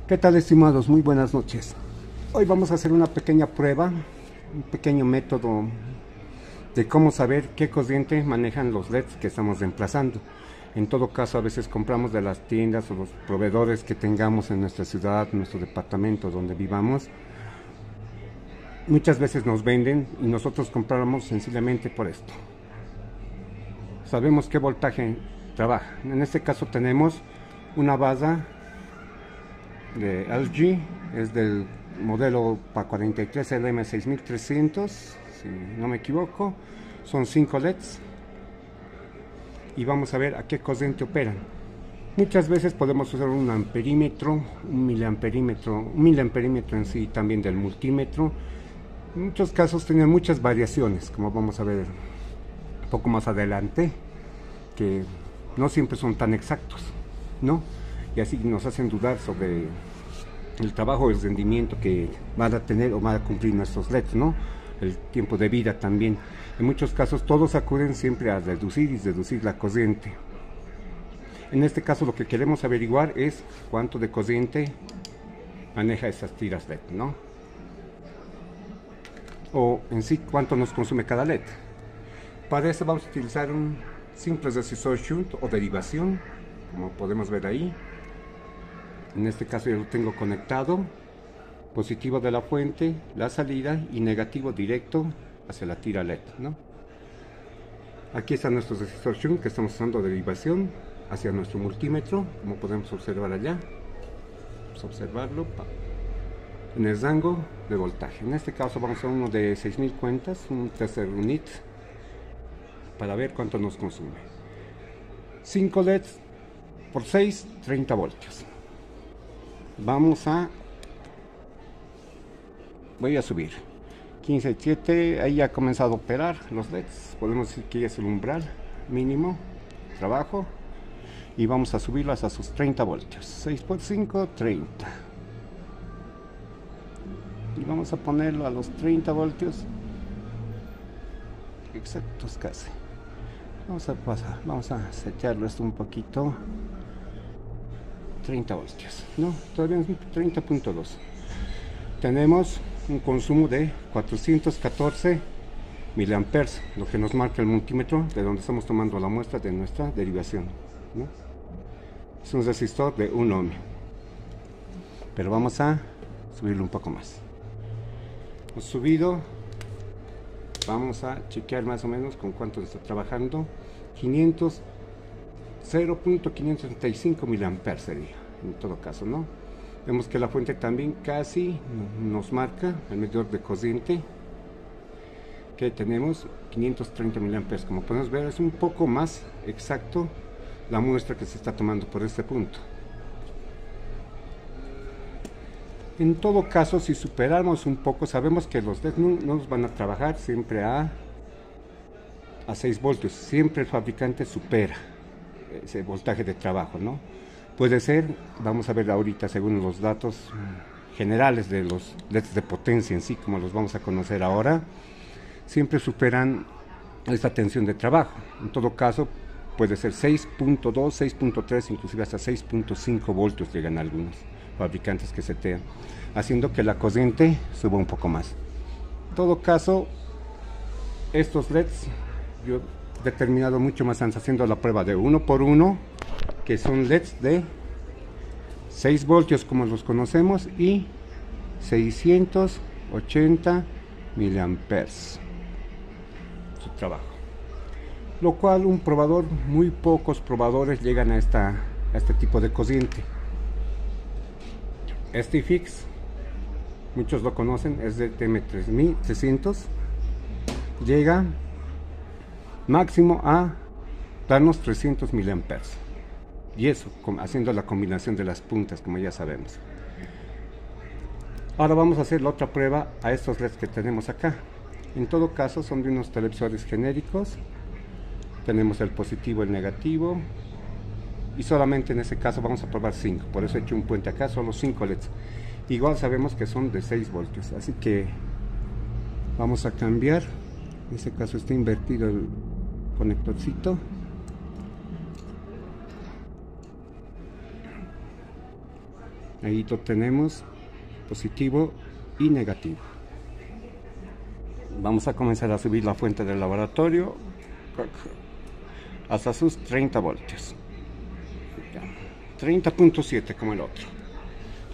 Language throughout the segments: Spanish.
¿Qué tal, estimados? Muy buenas noches. Hoy vamos a hacer una pequeña prueba, un pequeño método de cómo saber qué corriente manejan los LEDs que estamos reemplazando. En todo caso, a veces compramos de las tiendas o los proveedores que tengamos en nuestra ciudad, en nuestro departamento donde vivamos. Muchas veces nos venden y nosotros compramos sencillamente por esto. Sabemos qué voltaje trabaja. En este caso tenemos una base de LG, es del modelo PA43 LM6300, si no me equivoco. Son 5 LEDs y vamos a ver a qué corriente operan. Muchas veces podemos usar un amperímetro, un miliamperímetro en sí, también del multímetro. En muchos casos tienen muchas variaciones, como vamos a ver un poco más adelante, que no siempre son tan exactos, ¿no? Y así nos hacen dudar sobre el trabajo, el rendimiento que van a tener o van a cumplir nuestros LEDs, ¿no? El tiempo de vida también. En muchos casos todos acuden siempre a reducir la corriente. En este caso lo que queremos averiguar es cuánto de corriente maneja esas tiras LED, ¿no? O en sí cuánto nos consume cada LED. Para eso vamos a utilizar un simple resistor shunt o derivación, como podemos ver ahí. En este caso yo lo tengo conectado, positivo de la fuente, la salida, y negativo directo hacia la tira LED, ¿no? Aquí está nuestro resistor shunt que estamos usando derivación hacia nuestro multímetro, como podemos observar allá. Vamos a observarlo en el rango de voltaje. En este caso vamos a uno de 6000 cuentas, un tercer unit, para ver cuánto nos consume. 5 LEDs por 6, 30 voltios. Voy a subir 15.7, ahí ya ha comenzado a operar los LEDs. Podemos decir que ya es el umbral mínimo trabajo, y vamos a subirlas a sus 30 voltios. 6 por 5, 30, y vamos a ponerlo a los 30 voltios exactos casi. Vamos a setearlo esto un poquito. 30 voltios, no, todavía es 30.2. Tenemos un consumo de 414 miliamperes, lo que nos marca el multímetro de donde estamos tomando la muestra de nuestra derivación, ¿no? Es un resistor de 1 ohm, pero vamos a subirlo un poco más. Hemos subido, vamos a chequear más o menos con cuánto está trabajando. 0.535 miliamperes sería, en todo caso, ¿no? Vemos que la fuente también casi nos marca el medidor de corriente, que tenemos 530 miliamperes. Como podemos ver, es un poco más exacto la muestra que se está tomando por este punto. En todo caso, si superamos un poco, sabemos que los LEDs no nos van a trabajar siempre a 6 voltios. Siempre el fabricante supera ese voltaje de trabajo, ¿no? Puede ser, vamos a ver ahorita según los datos generales de los LEDs de potencia en sí, como los vamos a conocer ahora, siempre superan esta tensión de trabajo. En todo caso, puede ser 6.2, 6.3, inclusive hasta 6.5 voltios llegan algunos fabricantes que setean, haciendo que la corriente suba un poco más. En todo caso, estos LEDs yo he determinado mucho más antes haciendo la prueba de 1 por 1, que son LEDs de 6 voltios como los conocemos y 680 miliamperes su trabajo, lo cual muy pocos probadores llegan a este tipo de corriente. Este fix, muchos lo conocen, es de TM3300, llega máximo a darnos 300 miliamperes, y eso haciendo la combinación de las puntas, como ya sabemos. Ahora vamos a hacer la otra prueba a estos LEDs que tenemos acá. En todo caso son de unos televisores genéricos. Tenemos el positivo, el negativo, y solamente en ese caso vamos a probar 5, por eso he hecho un puente acá, solo 5 LEDs. Igual sabemos que son de 6 voltios, así que vamos a cambiar. En este caso está invertido el conectorcito. Ahí lo tenemos, positivo y negativo. Vamos a comenzar a subir la fuente del laboratorio hasta sus 30 voltios. 30.7 como el otro,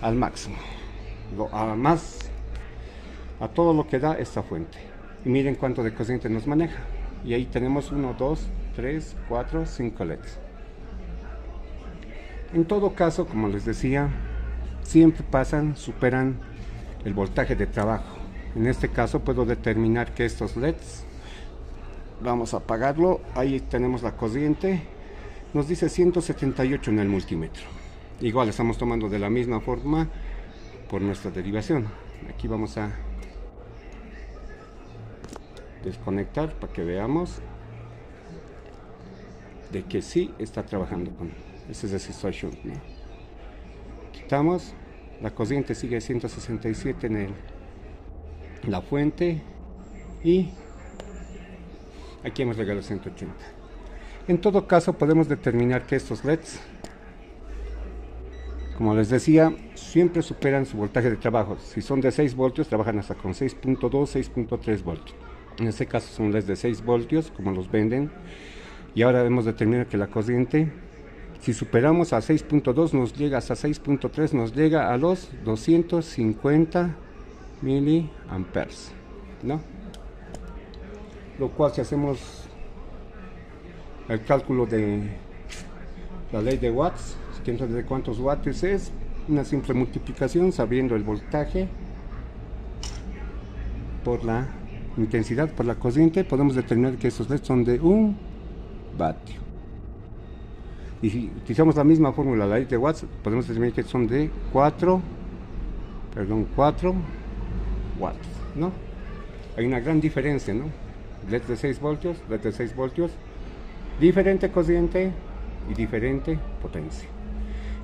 al máximo, a todo lo que da esta fuente. Y miren cuánto de corriente nos maneja. Y ahí tenemos 1, 2, 3, 4, 5 LEDs. En todo caso, como les decía, siempre superan el voltaje de trabajo. En este caso puedo determinar que estos LEDs, vamos a apagarlo, ahí tenemos la corriente, nos dice 178 en el multímetro. Igual estamos tomando de la misma forma por nuestra derivación. Aquí vamos a desconectar para que veamos de que sí está trabajando con ese resistor shunt, ¿no? Quitamos, la corriente sigue 167 en la fuente y aquí hemos llegado a 180. En todo caso podemos determinar que estos LEDs, como les decía, siempre superan su voltaje de trabajo. Si son de 6 voltios, trabajan hasta con 6.2, 6.3 voltios. En este caso son LEDs de 6 voltios, como los venden. Y ahora debemos determinar que la corriente, si superamos a 6.2, nos llega hasta 6.3, nos llega a los 250 miliamperes, ¿no? Lo cual, si hacemos el cálculo de la ley de watts, de cuántos watts es, una simple multiplicación sabiendo el voltaje por la intensidad, por la corriente, podemos determinar que esos LEDs son de 1 vatio. Y si utilizamos la misma fórmula, la ley de watts, podemos determinar que son de 4 watts, ¿no? Hay una gran diferencia, ¿no? LED de 6 voltios, LED de 6 voltios, diferente corriente y diferente potencia.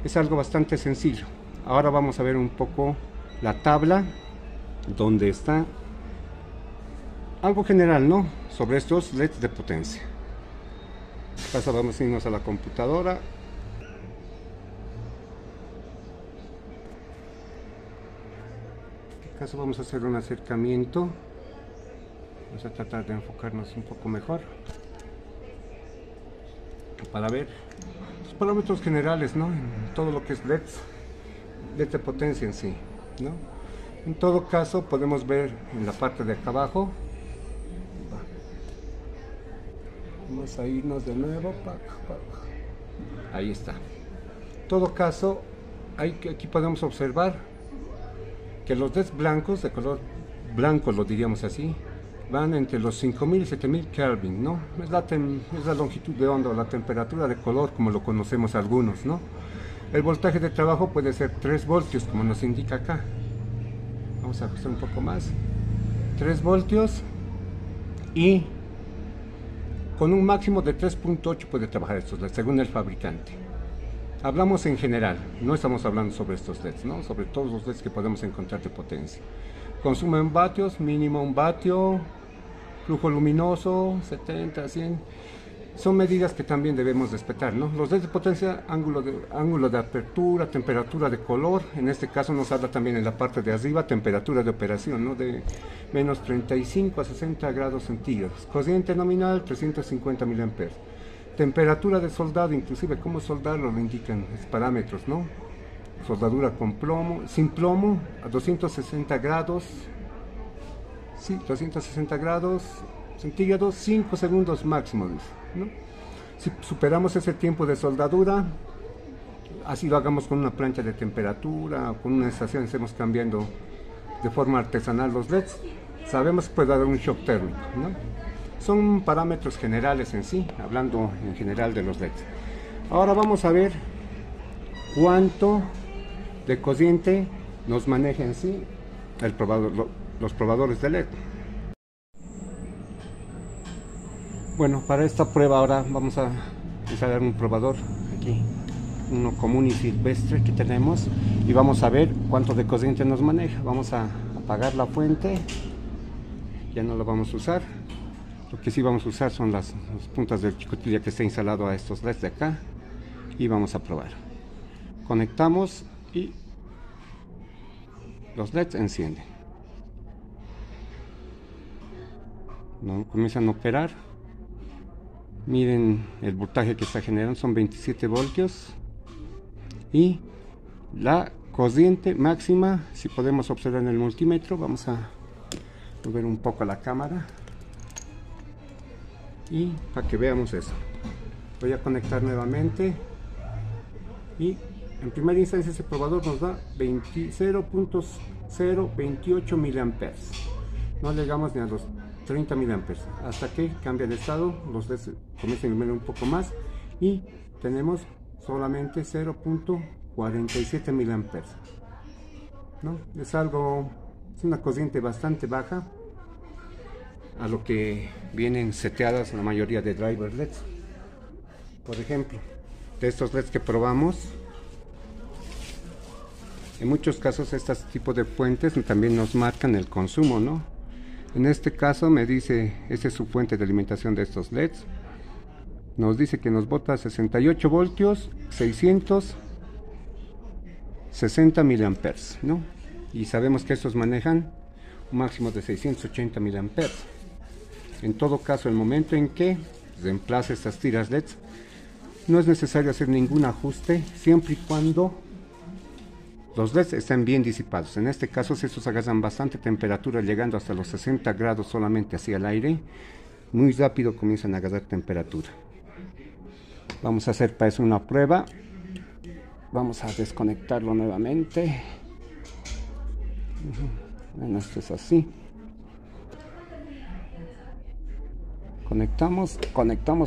Es algo bastante sencillo. Ahora vamos a ver un poco la tabla donde está algo general, ¿no? Sobre estos LEDs de potencia. Ahora vamos a irnos a la computadora. En este caso vamos a hacer un acercamiento. Vamos a tratar de enfocarnos un poco mejor para ver los parámetros generales, ¿no? En todo lo que es LED de potencia en sí, ¿no? En todo caso podemos ver en la parte de acá abajo. Vamos a irnos de nuevo. Ahí está. En todo caso, aquí podemos observar que los LEDs blancos, de color blanco lo diríamos así, van entre los 5000 y 7000 Kelvin, ¿no? Es la longitud de onda o la temperatura de color, como lo conocemos algunos, ¿no? El voltaje de trabajo puede ser 3 voltios, como nos indica acá. Vamos a ajustar un poco más. 3 voltios y con un máximo de 3.8 puede trabajar estos LEDs, según el fabricante. Hablamos en general, no estamos hablando sobre estos LEDs, ¿no? Sobre todos los LEDs que podemos encontrar de potencia. Consumo en vatios, mínimo 1 vatio, flujo luminoso, 70, 100. Son medidas que también debemos respetar, ¿no? Los LEDs de potencia, ángulo de apertura, temperatura de color. En este caso nos habla también en la parte de arriba, temperatura de operación, ¿no? De menos 35 a 60 grados centígrados. Corriente nominal, 350 miliamperes. Temperatura de soldado, inclusive cómo soldarlo lo indican los parámetros, ¿no? Soldadura con plomo, sin plomo, a 260 grados, sí, 260 grados centígrados, 5 segundos máximo, ¿no? Si superamos ese tiempo de soldadura, así lo hagamos con una plancha de temperatura o con una estación, estemos cambiando de forma artesanal los LEDs, sabemos que puede haber un shock térmico, ¿no? Son parámetros generales en sí, hablando en general de los LEDs. Ahora vamos a ver cuánto de corriente nos maneja en sí los probadores de LED. Bueno, para esta prueba ahora vamos a instalar un probador aquí, uno común y silvestre que tenemos, y vamos a ver cuánto de corriente nos maneja. Vamos a apagar la fuente, ya no lo vamos a usar. Lo que sí vamos a usar son las puntas del chicotilla que está instalado a estos LEDs de acá, y vamos a probar. Conectamos y los LEDs encienden, ¿no? Comienzan a operar. Miren el voltaje que está generando, son 27 voltios. Y la corriente máxima, si podemos observar en el multímetro, vamos a mover un poco la cámara y para que veamos eso. Voy a conectar nuevamente y en primera instancia ese probador nos da 0.028 miliamperes. No llegamos ni a los 30 miliamperes hasta que cambia de estado, los LEDs comienzan a iluminar un poco más y tenemos solamente 0.47 miliamperes, ¿no? Es una corriente bastante baja a lo que vienen seteadas la mayoría de driver LEDs. Por ejemplo, de estos LEDs que probamos, en muchos casos estos tipos de fuentes también nos marcan el consumo, ¿no? En este caso me dice, esta es su fuente de alimentación de estos LEDs. Nos dice que nos bota 68 voltios, 660 miliamperes, ¿no? Y sabemos que estos manejan un máximo de 680 miliamperes. En todo caso, el momento en que reemplace estas tiras LEDs, no es necesario hacer ningún ajuste, siempre y cuando los LEDs están bien disipados. En este caso, si estos agarran bastante temperatura, llegando hasta los 60 grados solamente hacia el aire, muy rápido comienzan a agarrar temperatura. Vamos a hacer para eso una prueba. Vamos a desconectarlo nuevamente. Bueno, esto es así. Conectamos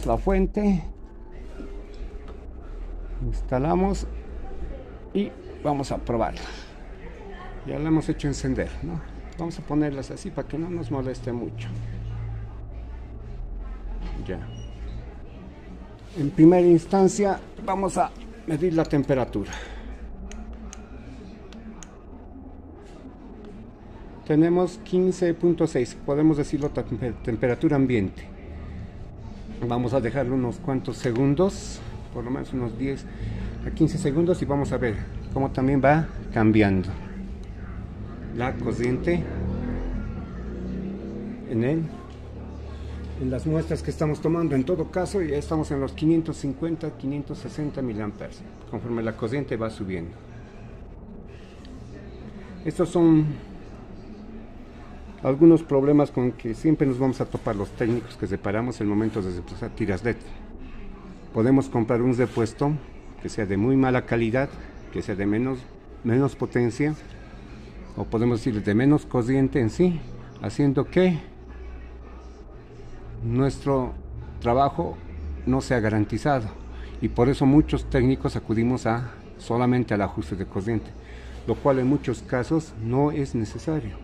la fuente. Instalamos y vamos a probarla. Ya la hemos hecho encender, ¿no? Vamos a ponerlas así para que no nos moleste mucho. Ya. En primera instancia vamos a medir la temperatura. Tenemos 15.6, podemos decirlo temperatura ambiente. Vamos a dejarlo unos cuantos segundos, por lo menos unos 10 a 15 segundos, y vamos a ver cómo también va cambiando la corriente en las muestras que estamos tomando. En todo caso ya estamos en los 550, 560 miliamperes, conforme la corriente va subiendo. Estos son algunos problemas con que siempre nos vamos a topar los técnicos que reparamos en el momento de reemplazar tiras LED. Podemos comprar un repuesto que sea de muy mala calidad, que sea de menos potencia, o podemos decir de menos corriente en sí, haciendo que nuestro trabajo no sea garantizado, y por eso muchos técnicos acudimos solamente al ajuste de corriente, lo cual en muchos casos no es necesario,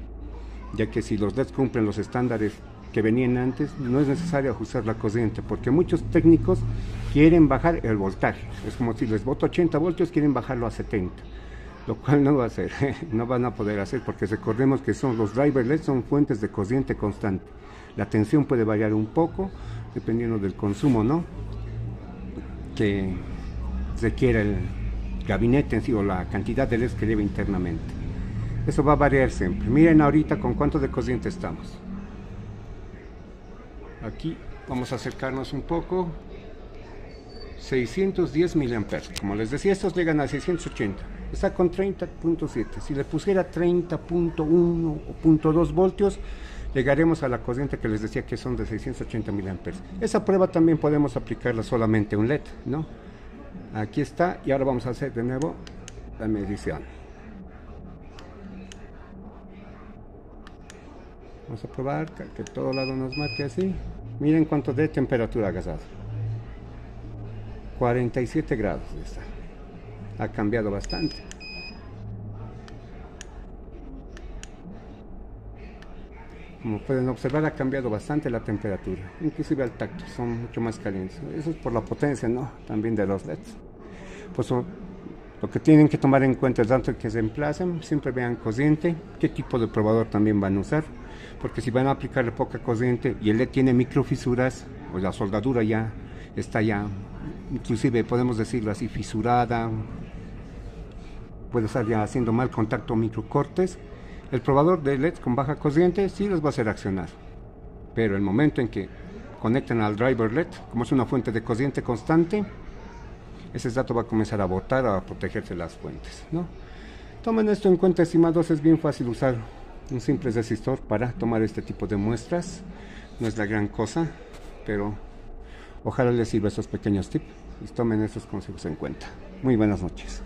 ya que si los LEDs cumplen los estándares que venían antes, no es necesario ajustar la corriente, porque muchos técnicos quieren bajar el voltaje. Es como si les boto 80 voltios, quieren bajarlo a 70, lo cual no va a hacer, no van a poder hacer, porque recordemos que los driver LED son fuentes de corriente constante. La tensión puede variar un poco dependiendo del consumo, ¿no?, que requiere el gabinete en sí, o la cantidad de LEDs que lleva internamente. Eso va a variar siempre. Miren ahorita con cuánto de corriente estamos. Aquí vamos a acercarnos un poco. 610 miliamperes. Como les decía, estos llegan a 680. Está con 30.7. Si le pusiera 30.1 o 0.2 voltios, llegaremos a la corriente que les decía, que son de 680 miliamperes. Esa prueba también podemos aplicarla solamente a un LED, ¿no? Aquí está, y ahora vamos a hacer de nuevo la medición. Vamos a probar que todo lado nos marque así. Miren cuánto de temperatura ha agarrado. 47 grados está. Ha cambiado bastante. Como pueden observar, ha cambiado bastante la temperatura, inclusive al tacto, son mucho más calientes. Eso es por la potencia, ¿no?, también de los LEDs. Pues lo que tienen que tomar en cuenta es, tanto que se reemplacen, siempre vean corriente, qué tipo de probador también van a usar, porque si van a aplicarle poca corriente y el LED tiene microfisuras, o la soldadura ya está inclusive podemos decirlo así, fisurada, puede estar ya haciendo mal contacto o microcortes. El probador de LED con baja corriente sí los va a hacer accionar, pero el momento en que conectan al driver LED, como es una fuente de corriente constante, ese dato va a comenzar a botar, a protegerse las fuentes, ¿no? Tomen esto en cuenta, estimados. Es bien fácil usar un simple resistor para tomar este tipo de muestras. No es la gran cosa, pero ojalá les sirva estos pequeños tips y tomen estos consejos en cuenta. Muy buenas noches.